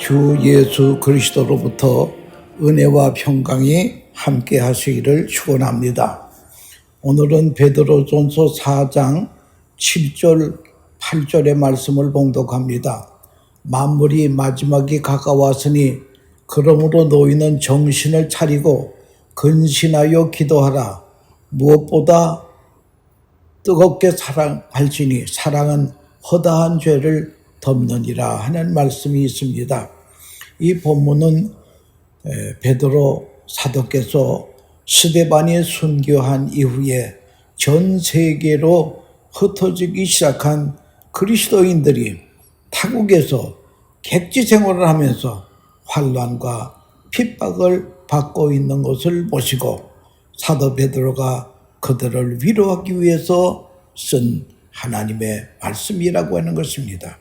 주 예수 그리스도로부터 은혜와 평강이 함께 하시기를 축원합니다. 오늘은 베드로전서 4장 7절 8절의 말씀을 봉독합니다. 만물이 마지막이 가까웠으니 그러므로 너희는 정신을 차리고 근신하여 기도하라. 무엇보다 뜨겁게 사랑할지니 사랑은 허다한 죄를 덮느니라 하는 말씀이 있습니다. 이 본문은 베드로 사도께서 스데반이 순교한 이후에 전 세계로 흩어지기 시작한 그리스도인들이 타국에서 객지 생활을 하면서 환난과 핍박을 받고 있는 것을 보시고 사도 베드로가 그들을 위로하기 위해서 쓴 하나님의 말씀이라고 하는 것입니다.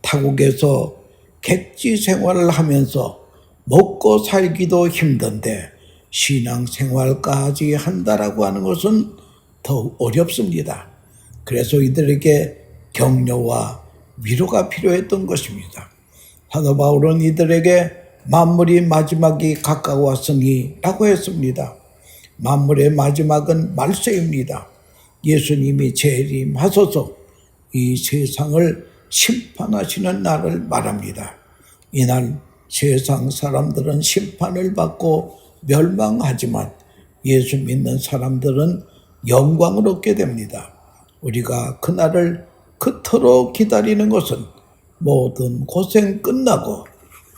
타국에서 객지 생활을 하면서 먹고 살기도 힘든데 신앙생활까지 한다라고 하는 것은 더욱 어렵습니다. 그래서 이들에게 격려와 위로가 필요했던 것입니다. 사도 바울은 이들에게 만물이 마지막이 가까웠으니 라고 했습니다. 만물의 마지막은 말세입니다. 예수님이 재림하소서 이 세상을 심판하시는 날을 말합니다. 이날 세상 사람들은 심판을 받고 멸망하지만 예수 믿는 사람들은 영광을 얻게 됩니다. 우리가 그날을 그토록 기다리는 것은 모든 고생 끝나고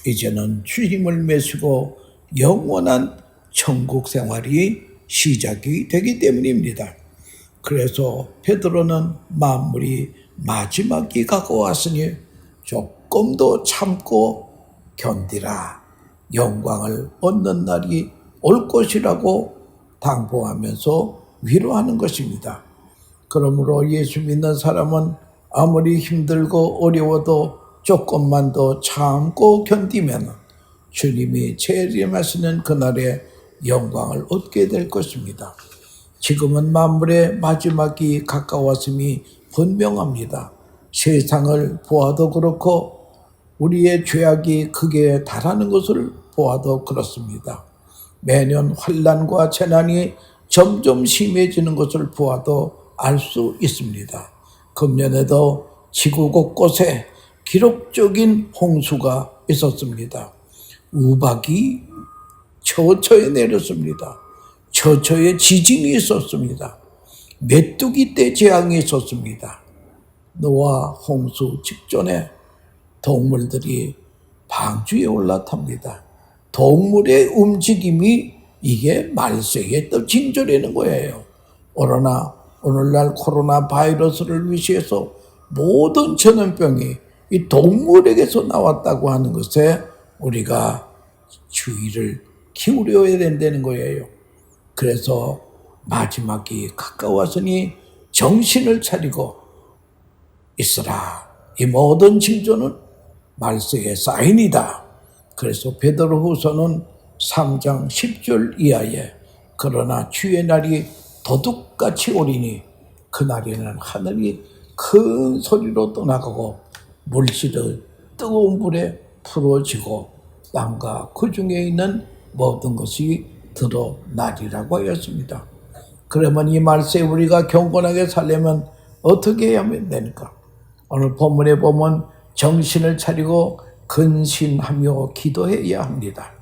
이제는 주님을 메시고 영원한 천국 생활이 시작이 되기 때문입니다. 그래서 베드로는 만물이 마지막이 가까웠으니 조금 더 참고 견디라. 영광을 얻는 날이 올 것이라고 당부하면서 위로하는 것입니다. 그러므로 예수 믿는 사람은 아무리 힘들고 어려워도 조금만 더 참고 견디면 주님이 재림하시는 그날에 영광을 얻게 될 것입니다. 지금은 만물의 마지막이 가까웠음이 분명합니다. 세상을 보아도 그렇고 우리의 죄악이 극에 달하는 것을 보아도 그렇습니다. 매년 환난과 재난이 점점 심해지는 것을 보아도 알 수 있습니다. 금년에도 지구 곳곳에 기록적인 홍수가 있었습니다. 우박이 처처에 내렸습니다. 처처에 지진이 있었습니다. 메뚜기 때 재앙이 있었습니다. 노아 홍수 직전에 동물들이 방주에 올라탑니다. 동물의 움직임이 이게 말세의 또 징조라는 거예요. 그러나 오늘날 코로나 바이러스를 위시해서 모든 전염병이 이 동물에게서 나왔다고 하는 것에 우리가 주의를 기울여야 된다는 거예요. 그래서 마지막이 가까웠으니 정신을 차리고 있으라. 이 모든 징조는 말세의 사인이다. 그래서 베드로후서는 3장 10절 이하에 그러나 주의 날이 도둑같이 오리니 그날에는 하늘이 큰 소리로 떠나가고 물질을 뜨거운 불에 풀어지고 땅과 그 중에 있는 모든 것이 드러나리라고 하였습니다. 그러면 이 말세에 우리가 경건하게 살려면 어떻게 해야 됩니까? 오늘 본문에 보면 정신을 차리고 근신하며 기도해야 합니다.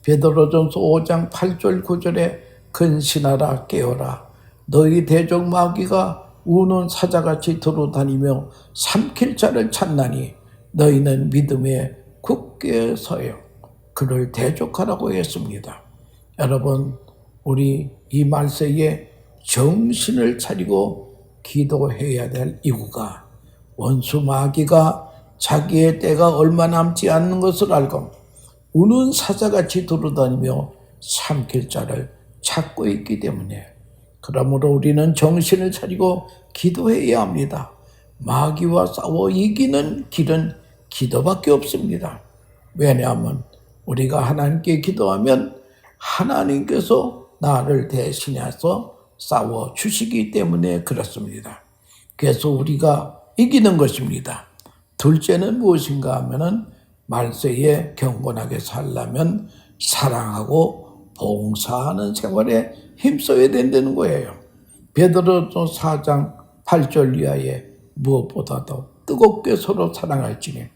베드로전서 5장 8절 9절에 근신하라 깨어라 너희 대적 마귀가 우는 사자같이 들어다니며 삼킬 자를 찾나니 너희는 믿음에 굳게 서요 그를 대적하라고 했습니다. 여러분 우리 이 말세에 정신을 차리고 기도해야 될 이유가 원수 마귀가 자기의 때가 얼마 남지 않는 것을 알고 우는 사자같이 돌아다니며 삼킬 자를 찾고 있기 때문에 그러므로 우리는 정신을 차리고 기도해야 합니다. 마귀와 싸워 이기는 길은 기도밖에 없습니다. 왜냐하면 우리가 하나님께 기도하면 하나님께서 나를 대신해서 싸워 주시기 때문에 그렇습니다. 그래서 우리가 이기는 것입니다. 둘째는 무엇인가 하면은 말세에 경건하게 살려면 사랑하고 봉사하는 생활에 힘써야 된다는 거예요. 베드로전서 4장 8절 이하에 무엇보다도 뜨겁게 서로 사랑할지니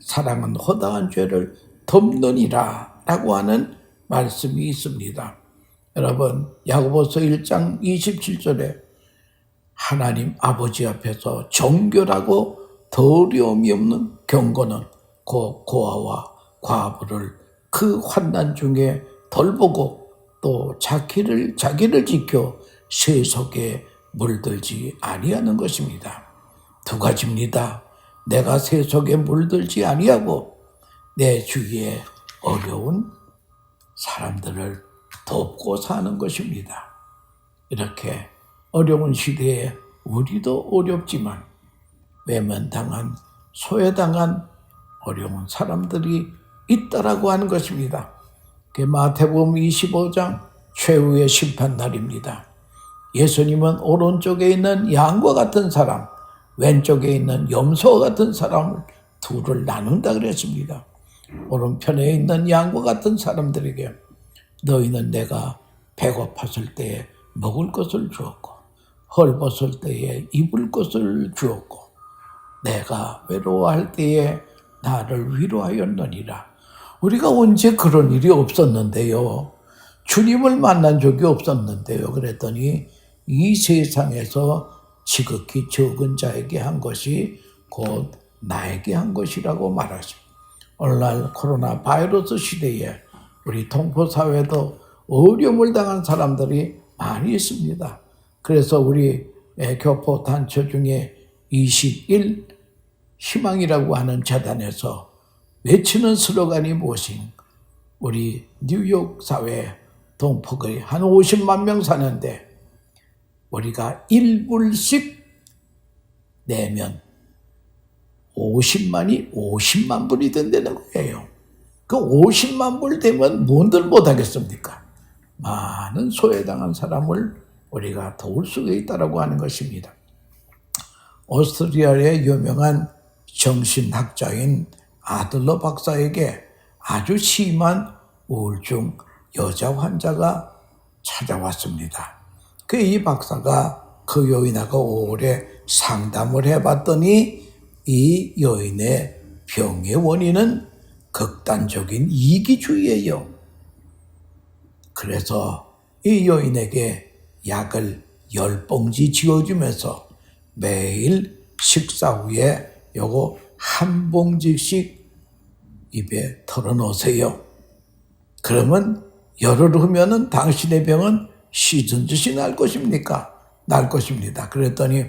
사랑은 허다한 죄를 덮느니라 라고 하는 말씀이 있습니다. 여러분, 야고보서 1장 27절에 하나님 아버지 앞에서 정결하고 더러움이 없는 경건은 고아와 과부를 그 환난 중에 덜보고 또 자기를 지켜 세속에 물들지 아니하는 것입니다. 두 가지입니다. 내가 세속에 물들지 아니하고 내 주위에 어려운 사람들을 돕고 사는 것입니다. 이렇게 어려운 시대에 우리도 어렵지만 외면당한, 소외당한 어려운 사람들이 있다라고 하는 것입니다. 마태복음 25장 최후의 심판날입니다. 예수님은 오른쪽에 있는 양과 같은 사람, 왼쪽에 있는 염소와 같은 사람을 둘을 나눈다 그랬습니다. 오른편에 있는 양과 같은 사람들에게 너희는 내가 배고팠을 때에 먹을 것을 주었고 헐벗을 때에 입을 것을 주었고 내가 외로워할 때에 나를 위로하였느니라. 우리가 언제 그런 일이 없었는데요. 주님을 만난 적이 없었는데요. 그랬더니 이 세상에서 지극히 적은 자에게 한 것이 곧 나에게 한 것이라고 말하십니다. 오늘날 코로나 바이러스 시대에 우리 동포사회도 어려움을 당한 사람들이 많이 있습니다. 그래서 우리 교포단체 중에 21 희망이라고 하는 재단에서 외치는 슬로건이 무엇인 우리 뉴욕 사회 동포들이 한 50만 명 사는데 우리가 1불씩 내면 50만 불이 된다는 거예요. 그 50만 불 되면 뭔들 못하겠습니까? 많은 소외당한 사람을 우리가 도울 수가 있다고 하는 것입니다. 오스트리아의 유명한 정신학자인 아들러 박사에게 아주 심한 우울증 여자 환자가 찾아왔습니다. 이 박사가 그 여인하고 오래 상담을 해봤더니 이 여인의 병의 원인은 극단적인 이기주의예요. 그래서 이 여인에게 약을 10봉지 지어주면서 매일 식사 후에 요거 한 봉지씩 입에 털어놓으세요. 그러면 열흘 후면은 당신의 병은 씻은 듯이 날 것입니까? 날 것입니다. 그랬더니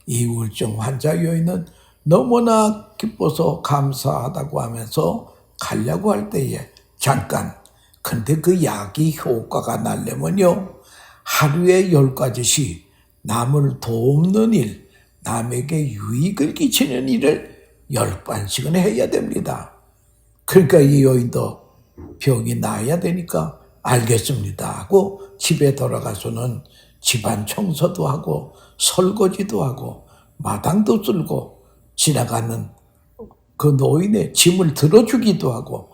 이 우울증 환자 여인은 너무나 기뻐서 감사하다고 하면서 가려고 할 때에 잠깐, 근데 그 약이 효과가 나려면요 하루에 10가지씩 남을 돕는 일, 남에게 유익을 끼치는 일을 10번씩은 해야 됩니다. 그러니까 이 여인도 병이 나아야 되니까 알겠습니다 하고 집에 돌아가서는 집안 청소도 하고 설거지도 하고 마당도 쓸고 지나가는 그 노인의 짐을 들어주기도 하고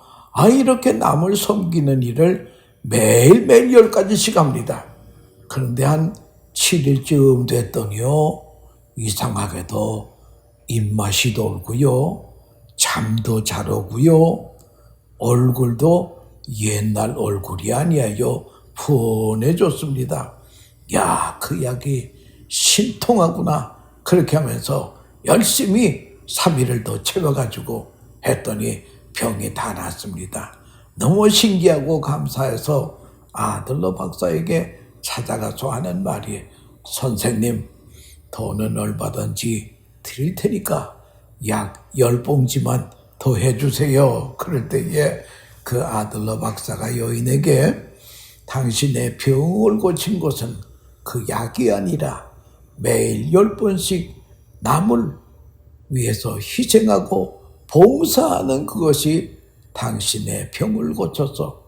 이렇게 남을 섬기는 일을 매일매일 10가지씩 합니다. 그런데 한 7일쯤 됐더니요 이상하게도 입맛이 돌고요 잠도 잘 오고요 얼굴도 옛날 얼굴이 아니에요 푸근해졌습니다. 야, 그 약이 신통하구나 그렇게 하면서 열심히 3일을 더 채워가지고 했더니 병이 다 났습니다. 너무 신기하고 감사해서 아들러 박사에게 찾아가서 하는 말이 선생님 돈은 얼마든지 드릴 테니까 약 10봉지만 더 해주세요. 그럴 때에 그 아들러 박사가 여인에게 당신의 병을 고친 것은 그 약이 아니라 매일 10번씩 남을 위해서 희생하고 봉사하는 그것이 당신의 병을 고쳐서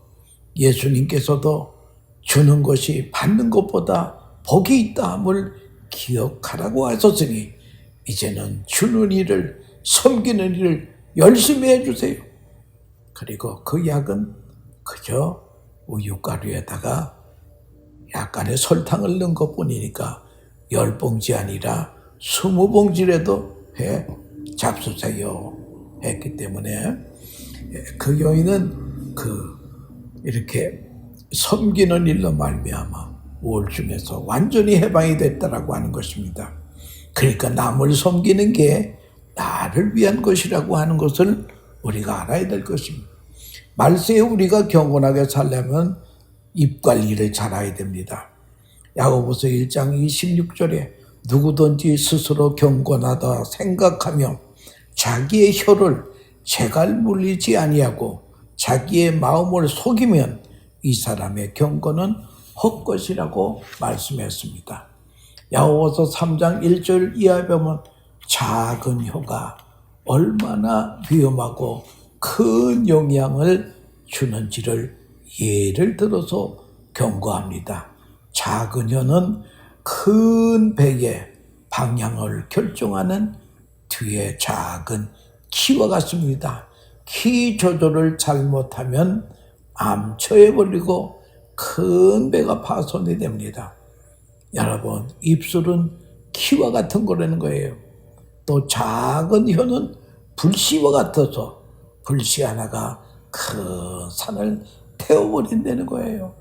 예수님께서도 주는 것이 받는 것보다 복이 있다함을 기억하라고 하셨으니 이제는 주는 일을 섬기는 일을 열심히 해주세요. 그리고 그 약은 그저 우유가루에다가 약간의 설탕을 넣은 것뿐이니까 10봉지 아니라 20봉지라도 해 잡수세요 했기 때문에 그 여인은 이렇게 섬기는 일로 말미암아 우울증에서 완전히 해방이 됐다라고 하는 것입니다. 그러니까 남을 섬기는 게 나를 위한 것이라고 하는 것을 우리가 알아야 될 것입니다. 말세에 우리가 경건하게 살려면 입 관리를 잘해야 됩니다. 야고보서 1장 26절에 누구든지 스스로 경건하다 생각하며 자기의 혀를 재갈 물리지 아니하고 자기의 마음을 속이면 이 사람의 경건은 헛것이라고 말씀했습니다. 야고보서 3장 1절 이하에 보면 작은 혀가 얼마나 위험하고 큰 영향을 주는지를 예를 들어서 경고합니다. 작은 혀는 큰 배의 방향을 결정하는 뒤에 작은 키와 같습니다. 키 조절을 잘못하면 암초에 걸리고 큰 배가 파손이 됩니다. 여러분, 입술은 키와 같은 거라는 거예요. 또 작은 혀는 불씨와 같아서 불씨 하나가 큰 산을 태워버린다는 거예요.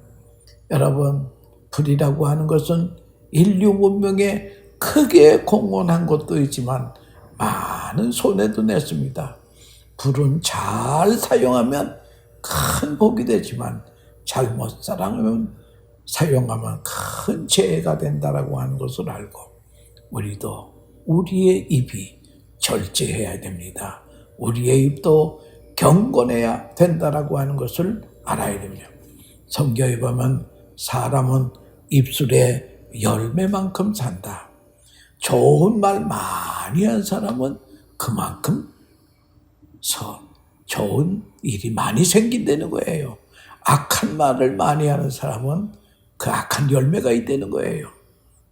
여러분, 불이라고 하는 것은 인류 문명에 크게 공헌한 것도 있지만 많은 손해도 냈습니다. 불은 잘 사용하면 큰 복이 되지만 잘못 사용하면 큰 재해가 된다라고 하는 것을 알고 우리도 우리의 입이 절제해야 됩니다. 우리의 입도 경건해야 된다라고 하는 것을 알아야 됩니다. 성경에 보면 사람은 입술의 열매만큼 산다. 좋은 말 많이 한 사람은 그만큼 좋은 일이 많이 생긴다는 거예요. 악한 말을 많이 하는 사람은 그 악한 열매가 있다는 거예요.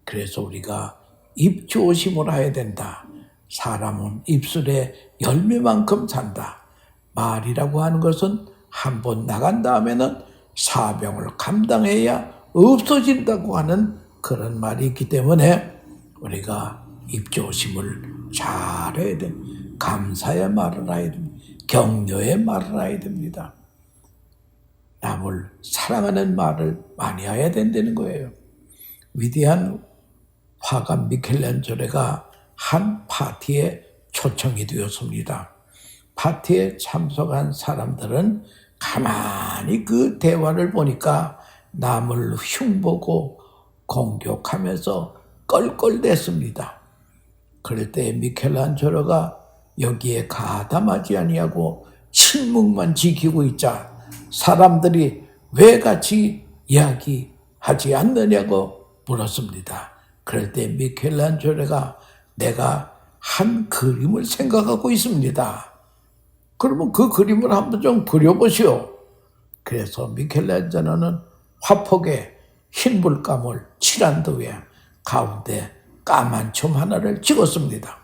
그래서 우리가 입 조심을 해야 된다. 사람은 입술의 열매만큼 산다. 말이라고 하는 것은 한 번 나간 다음에는 사병을 감당해야 없어진다고 하는 그런 말이 있기 때문에 우리가 입 조심을 잘해야 됩니다. 감사의 말을 해야 됩니다. 격려의 말을 해야 됩니다. 남을 사랑하는 말을 많이 해야 된다는 거예요. 위대한 화가 미켈란젤로가 한 파티에 초청이 되었습니다. 파티에 참석한 사람들은 가만히 그 대화를 보니까 남을 흉보고 공격하면서 껄껄댔습니다. 그럴 때 미켈란젤로가 여기에 가담하지 아니하고 침묵만 지키고 있자 사람들이 왜 같이 이야기하지 않느냐고 물었습니다. 그럴 때 미켈란젤로가 내가 한 그림을 생각하고 있습니다. 그러면 그 그림을 한번 좀 그려보시오. 그래서 미켈란젤로는 화폭에 흰 물감을 칠한 뒤에 가운데 까만 점 하나를 찍었습니다.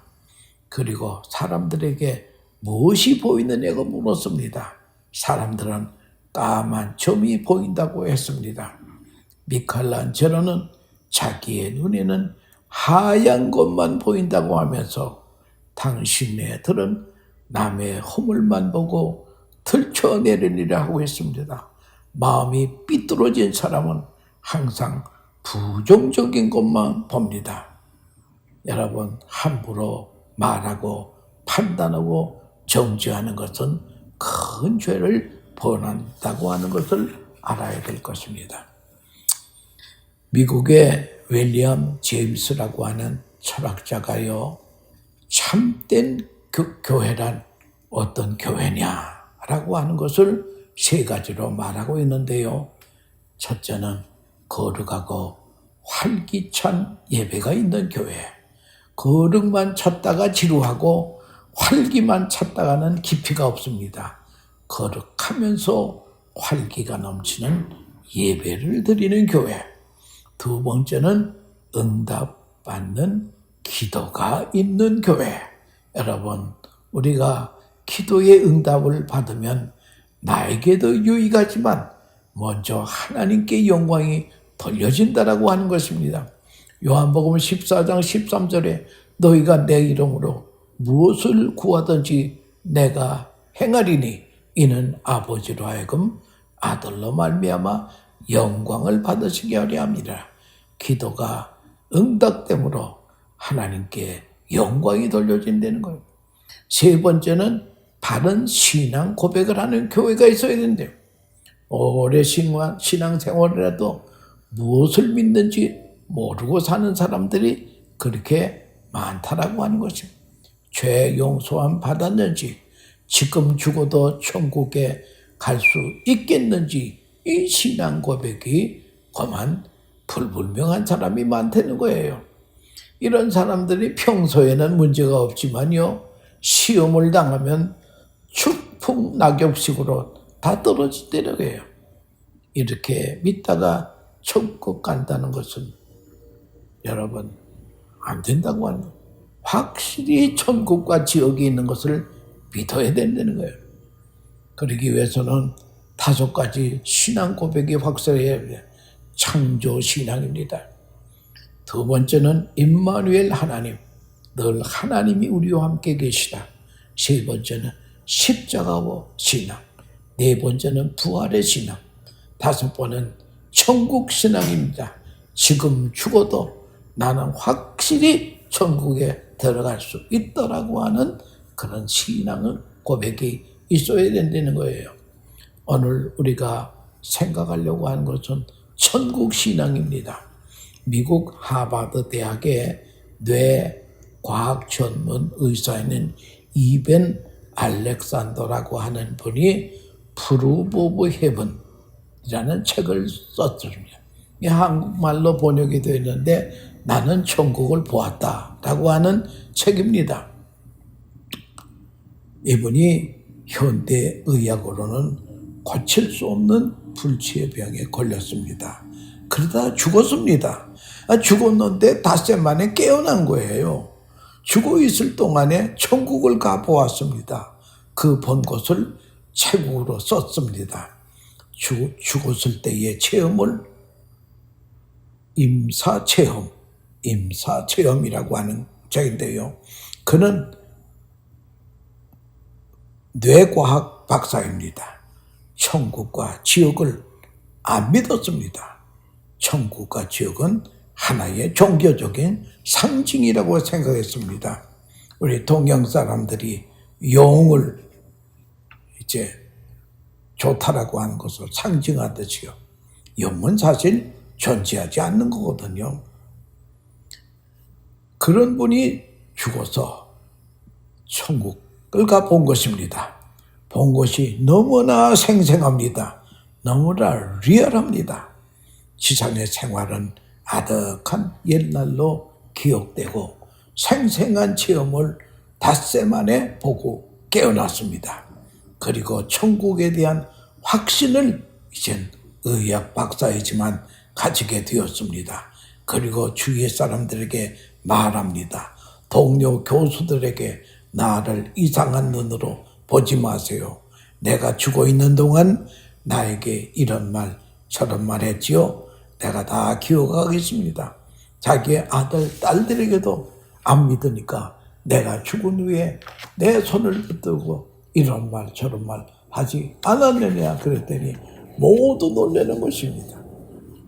그리고 사람들에게 무엇이 보이느냐고 물었습니다. 사람들은 까만 점이 보인다고 했습니다. 미켈란젤로는 자기의 눈에는 하얀 것만 보인다고 하면서 당신네들은 남의 허물만 보고 들춰내리리라 하고 했습니다. 마음이 삐뚤어진 사람은 항상 부정적인 것만 봅니다. 여러분, 함부로 말하고 판단하고 정죄하는 것은 큰 죄를 범한다고 하는 것을 알아야 될 것입니다. 미국의 윌리엄 제임스라고 하는 철학자가요, 참된 교회란 어떤 교회냐라고 하는 것을 세 가지로 말하고 있는데요. 첫째는 거룩하고 활기찬 예배가 있는 교회. 거룩만 찾다가 지루하고 활기만 찾다가는 깊이가 없습니다. 거룩하면서 활기가 넘치는 예배를 드리는 교회. 두 번째는 응답받는 기도가 있는 교회. 여러분, 우리가 기도의 응답을 받으면 나에게도 유익하지만 먼저 하나님께 영광이 돌려진다라고 하는 것입니다. 요한복음 14장 13절에 너희가 내 이름으로 무엇을 구하든지 내가 행하리니 이는 아버지로 하여금 아들로 말미암아 영광을 받으시게 하려 함이라. 기도가 응답됨으로 하나님께 영광이 돌려진다는 거예요. 세 번째는 바른 신앙 고백을 하는 교회가 있어야 된대요. 오래 신앙생활이라도 무엇을 믿는지 모르고 사는 사람들이 그렇게 많다라고 하는 것입니다. 죄 용서함 받았는지, 지금 죽어도 천국에 갈 수 있겠는지, 이 신앙 고백이 그만 불분명한 사람이 많다는 거예요. 이런 사람들이 평소에는 문제가 없지만요, 시험을 당하면 축풍 낙엽식으로 다 떨어진다는 거예요. 이렇게 믿다가 천국 간다는 것은 여러분 안 된다고 하는 거예요. 확실히 천국과 지옥이 있는 것을 믿어야 된다는 거예요. 그러기 위해서는 5가지 신앙 고백이 확실해야 해요. 창조 신앙입니다. 두 번째는 임마누엘 하나님, 늘 하나님이 우리와 함께 계시다. 세 번째는 십자가와 신앙, 네 번째는 부활의 신앙, 5번은 천국 신앙입니다. 지금 죽어도 나는 확실히 천국에 들어갈 수 있더라고 하는 그런 신앙의 고백이 있어야 된다는 거예요. 오늘 우리가 생각하려고 하는 것은 천국 신앙입니다. 미국 하버드 대학의 뇌과학 전문 의사인 이벤 알렉산더라고 하는 분이 프루브 오브 헤븐이라는 책을 썼습니다. 이 한국말로 번역이 되어 있는데 나는 천국을 보았다라고 하는 책입니다. 이분이 현대의학으로는 고칠 수 없는 불치의 병에 걸렸습니다. 그러다 죽었습니다. 죽었는데 닷새 만에 깨어난 거예요. 죽어 있을 동안에 천국을 가보았습니다. 그 본 것을 책으로 썼습니다. 죽었을 때의 체험을 임사체험이라고 하는 책인데요. 그는 뇌과학 박사입니다. 천국과 지옥을 안 믿었습니다. 천국과 지옥은 하나의 종교적인 상징이라고 생각했습니다. 우리 동양 사람들이 영을 이제 좋다라고 하는 것을 상징하듯이요. 영은 사실 존재하지 않는 거거든요. 그런 분이 죽어서 천국을 가본 것입니다. 본 것이 너무나 생생합니다. 너무나 리얼합니다. 지상의 생활은 아득한 옛날로 기억되고 생생한 체험을 닷새 만에 보고 깨어났습니다. 그리고 천국에 대한 확신을 이젠 의학 박사이지만 가지게 되었습니다. 그리고 주위의 사람들에게 말합니다. 동료 교수들에게 나를 이상한 눈으로 보지 마세요. 내가 죽어 있는 동안 나에게 이런 말 저런 말 했지요. 내가 다 기억하겠습니다. 자기의 아들, 딸들에게도 안 믿으니까 내가 죽은 후에 내 손을 붙들고 이런 말 저런 말 하지 않았느냐 그랬더니 모두 놀라는 것입니다.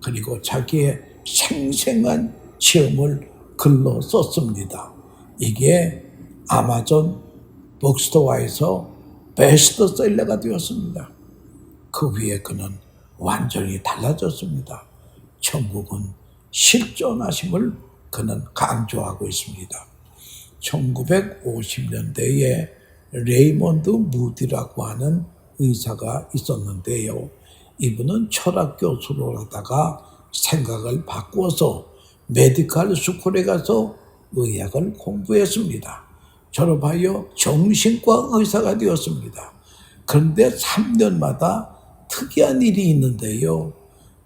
그리고 자기의 생생한 체험을 글로 썼습니다. 이게 아마존 북스토어에서 베스트셀러가 되었습니다. 그 후에 그는 완전히 달라졌습니다. 천국은 실존하심을 그는 강조하고 있습니다. 1950년대에 레이먼드 무디라고 하는 의사가 있었는데요. 이분은 철학 교수로 하다가 생각을 바꾸어서 메디컬 스쿨에 가서 의학을 공부했습니다. 졸업하여 정신과 의사가 되었습니다. 그런데 3년마다 특이한 일이 있는데요.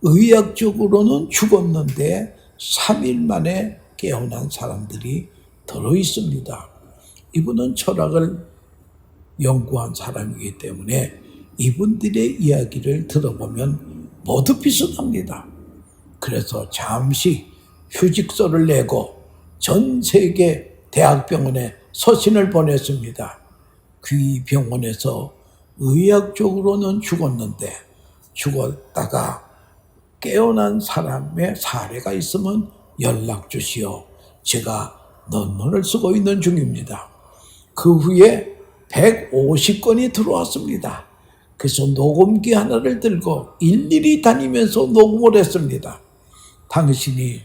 의학적으로는 죽었는데 3일 만에 깨어난 사람들이 들어있습니다. 이분은 철학을 연구한 사람이기 때문에 이분들의 이야기를 들어보면 모두 비슷합니다. 그래서 잠시 휴직서를 내고 전 세계 대학병원에 서신을 보냈습니다. 귀 병원에서 의학적으로는 죽었는데 죽었다가 깨어난 사람의 사례가 있으면 연락 주시오. 제가 논문을 쓰고 있는 중입니다. 그 후에 150건이 들어왔습니다. 그래서 녹음기 하나를 들고 일일이 다니면서 녹음을 했습니다. 당신이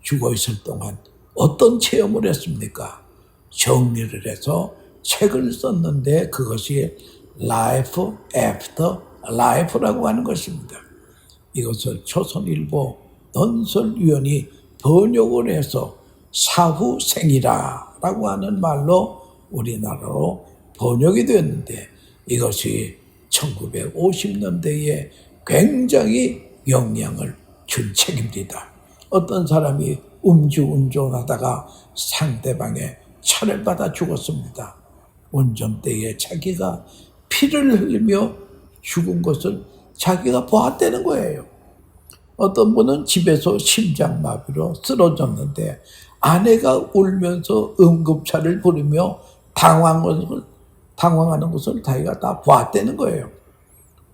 죽어 있을 동안 어떤 체험을 했습니까? 정리를 해서 책을 썼는데 그것이 Life After Life라고 하는 것입니다. 이것을 조선일보 논설위원이 번역을 해서 사후생이라고 하는 말로 우리나라로 번역이 되었는데 이것이 1950년대에 굉장히 영향을 준 책입니다. 어떤 사람이 음주운전하다가 상대방의 차를 받아 죽었습니다. 운전대에 자기가 피를 흘리며 죽은 것을 자기가 보았다는 거예요. 어떤 분은 집에서 심장마비로 쓰러졌는데 아내가 울면서 응급차를 부르며 당황하는 것을 자기가 다 보았다는 거예요.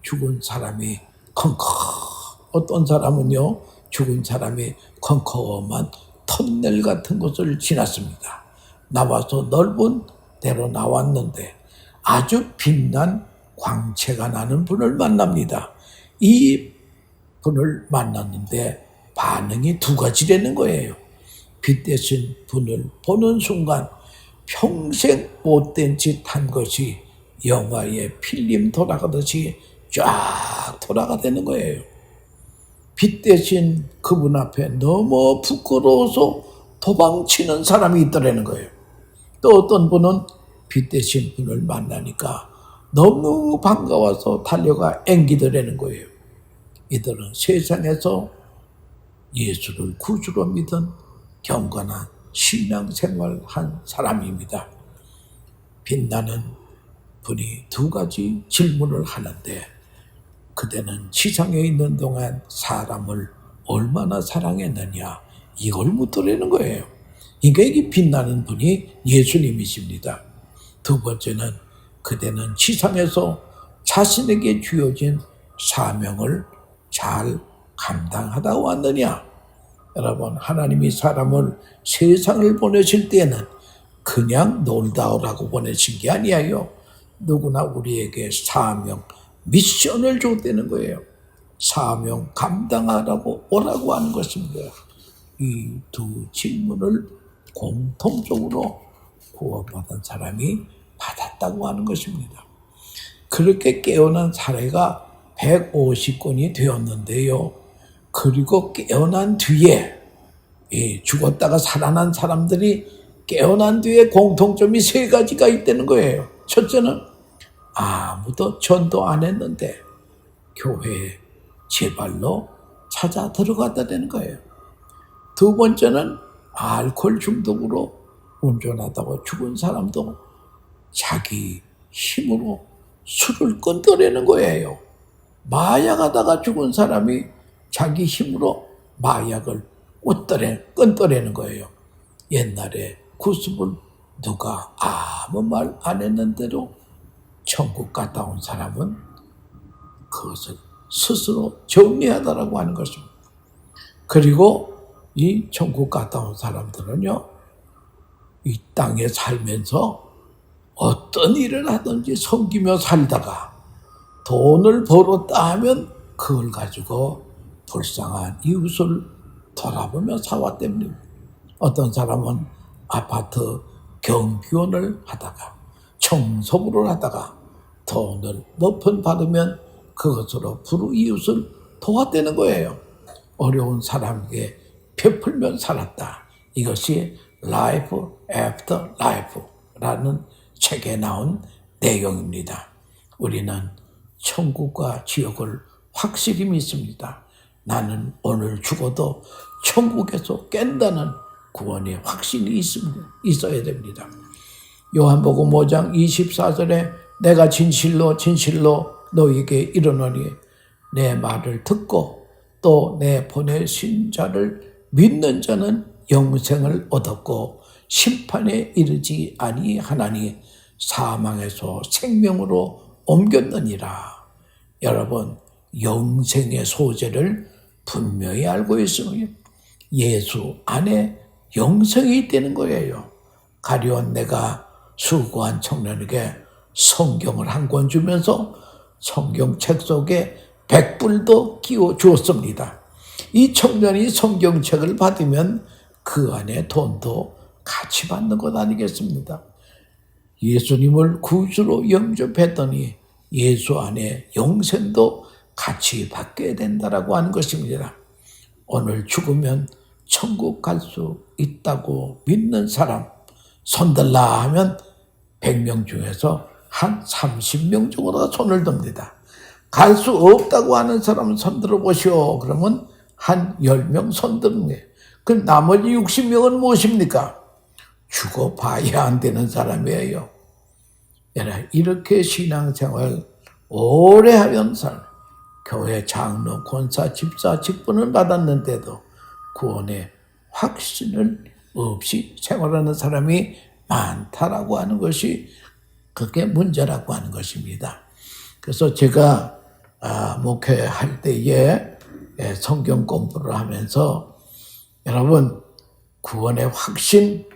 죽은 사람이 어떤 사람은요, 죽은 사람이 컴컴한 터널 같은 곳을 지났습니다. 나와서 넓은 데로 나왔는데 아주 빛난 광채가 나는 분을 만납니다. 이 분을 만났는데 반응이 두 가지라는 거예요. 빛 대신 분을 보는 순간 평생 못된 짓 한 것이 영화에 필름 돌아가듯이 쫙 돌아가되는 거예요. 빛 대신 그분 앞에 너무 부끄러워서 도망치는 사람이 있더라는 거예요. 또 어떤 분은 빛 대신 분을 만나니까 너무 반가워서 달려가 앵기더라는 거예요. 이들은 세상에서 예수를 구주로 믿은 경건한 신앙생활한 사람입니다. 빛나는 분이 두 가지 질문을 하는데 그대는 지상에 있는 동안 사람을 얼마나 사랑했느냐 이걸 묻더라는 거예요. 그러니까 이게 빛나는 분이 예수님이십니다. 두 번째는 그대는 지상에서 자신에게 주어진 사명을 잘 감당하다 왔느냐. 여러분, 하나님이 사람을 세상을 보내실 때는 그냥 놀다 오라고 보내신 게 아니에요. 누구나 우리에게 사명, 미션을 줬다는 거예요. 사명 감당하라고 오라고 하는 것입니다. 이 두 질문을 공통적으로 구원받은 사람이 받았다고 하는 것입니다. 그렇게 깨어난 사례가 150건이 되었는데요. 그리고 깨어난 뒤에 죽었다가 살아난 사람들이 깨어난 뒤에 공통점이 세 가지가 있다는 거예요. 첫째는 아무도 전도 안 했는데 교회에 제 발로 찾아 들어갔다는 거예요. 두 번째는 알코올 중독으로 운전하다가 죽은 사람도 자기 힘으로 술을 끊더라는 거예요. 마약하다가 죽은 사람이 자기 힘으로 마약을 끊더라는 거예요. 옛날에 구습을 누가 아무 말 안 했는데도 천국 갔다 온 사람은 그것을 스스로 정리하더라고 하는 것입니다. 그리고 이 천국 갔다 온 사람들은요, 이 땅에 살면서 어떤 일을 하든지 섬기며 살다가 돈을 벌었다 하면 그걸 가지고 불쌍한 이웃을 돌아보며 사왔답니다. 어떤 사람은 아파트 경비원을 하다가 청소부를 하다가 돈을 몇 푼 받으면 그것으로 불우이웃을 도왔다는 거예요. 어려운 사람에게 베풀면 살았다. 이것이 Life After Life라는 책에 나온 내용입니다. 우리는 천국과 지옥을 확실히 믿습니다. 나는 오늘 죽어도 천국에서 깬다는 구원의 확신이 있어야 됩니다. 요한복음 5장 24절에 내가 진실로 진실로 너에게 이르노니 내 말을 듣고 또 내 보내신 자를 믿는 자는 영생을 얻었고 심판에 이르지 아니하나니 사망에서 생명으로 옮겼느니라. 여러분, 영생의 소재를 분명히 알고 있으면 예수 안에 영생이 있다는 거예요. 가룟 내가 수고한 청년에게 성경을 한 권 주면서 성경책 속에 100불도 끼워 주었습니다. 이 청년이 성경책을 받으면 그 안에 돈도 같이 받는 것 아니겠습니까? 예수님을 구주로 영접했더니 예수 안에 영생도 같이 받게 된다라고 하는 것입니다. 오늘 죽으면 천국 갈 수 있다고 믿는 사람 손들라 하면 100명 중에서 한 30명 정도가 손을 듭니다. 갈 수 없다고 하는 사람은 손들어 보시오. 그러면 한 10명 손듭니다. 그럼 나머지 60명은 무엇입니까? 죽어봐야 안 되는 사람이에요. 이렇게 신앙생활 오래 하면서 교회 장로, 권사, 집사, 직분을 받았는데도 구원의 확신을 없이 생활하는 사람이 많다라고 하는 것이 그게 문제라고 하는 것입니다. 그래서 제가 목회할 때에 성경 공부를 하면서 여러분 구원의 확신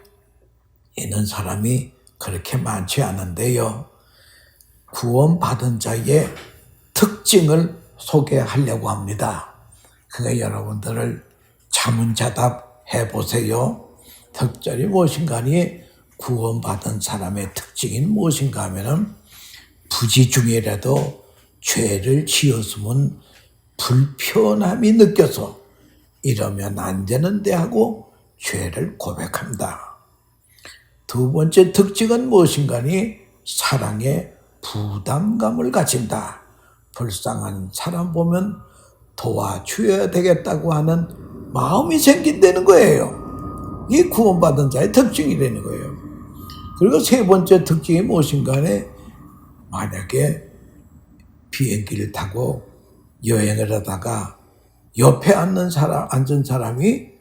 있는 사람이 그렇게 많지 않은데요. 구원받은 자의 특징을 소개하려고 합니다. 그게 여러분들을 자문자답 해보세요. 특징이 무엇인가 하니 구원받은 사람의 특징이 무엇인가 하면은 부지 중이라도 죄를 지었으면 불편함이 느껴서 이러면 안 되는데 하고 죄를 고백한다. 두 번째 특징은 무엇인가 하니 사랑에 부담감을 가진다. 불쌍한 사람 보면 도와줘야 되겠다고 하는 마음이 생긴다는 거예요. 이게 구원받은 자의 특징이라는 거예요. 그리고 세 번째 특징이 무엇인가 하니 만약에 비행기를 타고 여행을 하다가 옆에 앉은 사람이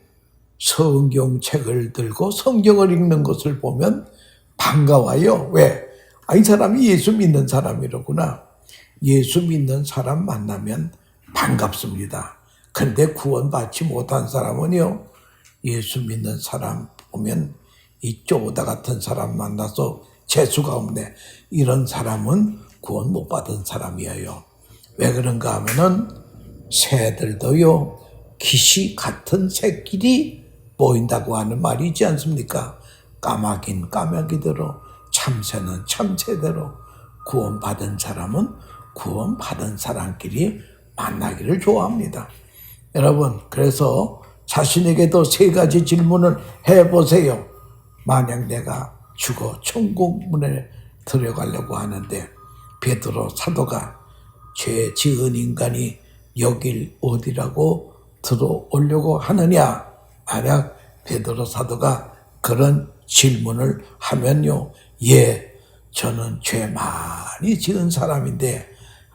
성경책을 들고 성경을 읽는 것을 보면 반가워요. 왜? 이 사람이 예수 믿는 사람이로구나. 예수 믿는 사람 만나면 반갑습니다. 근데 구원받지 못한 사람은요, 예수 믿는 사람 보면 이 쪼다 같은 사람 만나서 재수가 없네. 이런 사람은 구원 못 받은 사람이에요. 왜 그런가 하면은 새들도요, 기시 같은 새끼리 보인다고 하는 말이 있지 않습니까? 까마귀는 까마귀대로, 참새는 참새대로, 구원받은 사람은 구원받은 사람끼리 만나기를 좋아합니다. 여러분, 그래서 자신에게도 세 가지 질문을 해보세요. 만약 내가 죽어 천국 문에 들어가려고 하는데 베드로 사도가 죄 지은 인간이 여길 어디라고 들어오려고 하느냐? 만약 베드로 사도가 그런 질문을 하면요, 예, 저는 죄 많이 지은 사람인데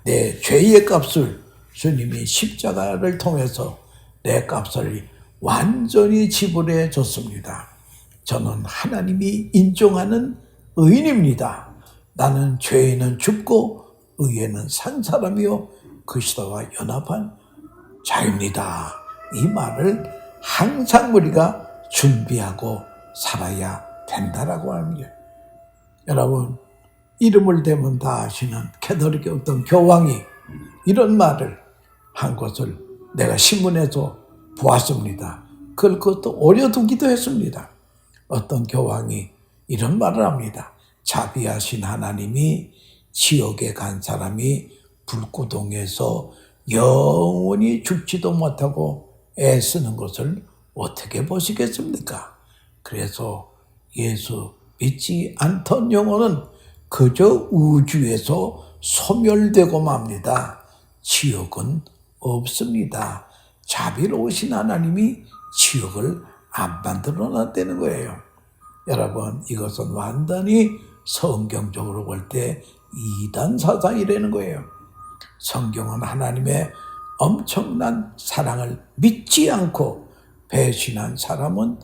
내 죄의 값을 주님이 십자가를 통해서 내 값을 완전히 지불해 줬습니다. 저는 하나님이 인정하는 의인입니다. 나는 죄에는 죽고 의에는 산 사람이요 그리스도와 연합한 자입니다. 이 말을 항상 우리가 준비하고 살아야 된다라고 합니다. 여러분, 이름을 대면 다 아시는 캐톨릭의 어떤 교황이 이런 말을 한 것을 내가 신문에서 보았습니다. 그것도 오려두기도 했습니다. 어떤 교황이 이런 말을 합니다. 자비하신 하나님이 지옥에 간 사람이 불구덩이에서 영원히 죽지도 못하고 애쓰는 것을 어떻게 보시겠습니까? 그래서 예수 믿지 않던 영혼은 그저 우주에서 소멸되고 맙니다. 지옥은 없습니다. 자비로우신 하나님이 지옥을 안 만들어 놨다는 거예요. 여러분, 이것은 완전히 성경적으로 볼 때 이단 사상이라는 거예요. 성경은 하나님의 엄청난 사랑을 믿지 않고 배신한 사람은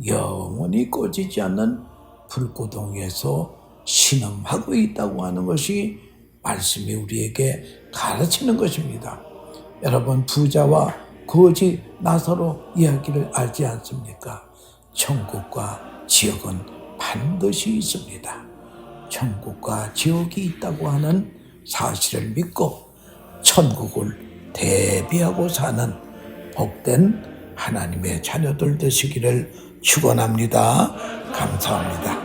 영원히 꺼지지 않는 불구덩이에서 신음하고 있다고 하는 것이 말씀이 우리에게 가르치는 것입니다. 여러분, 부자와 거지 나사로 이야기를 알지 않습니까? 천국과 지옥은 반드시 있습니다. 천국과 지옥이 있다고 하는 사실을 믿고 천국을 대비하고 사는 복된 하나님의 자녀들 되시기를 축원합니다. 감사합니다.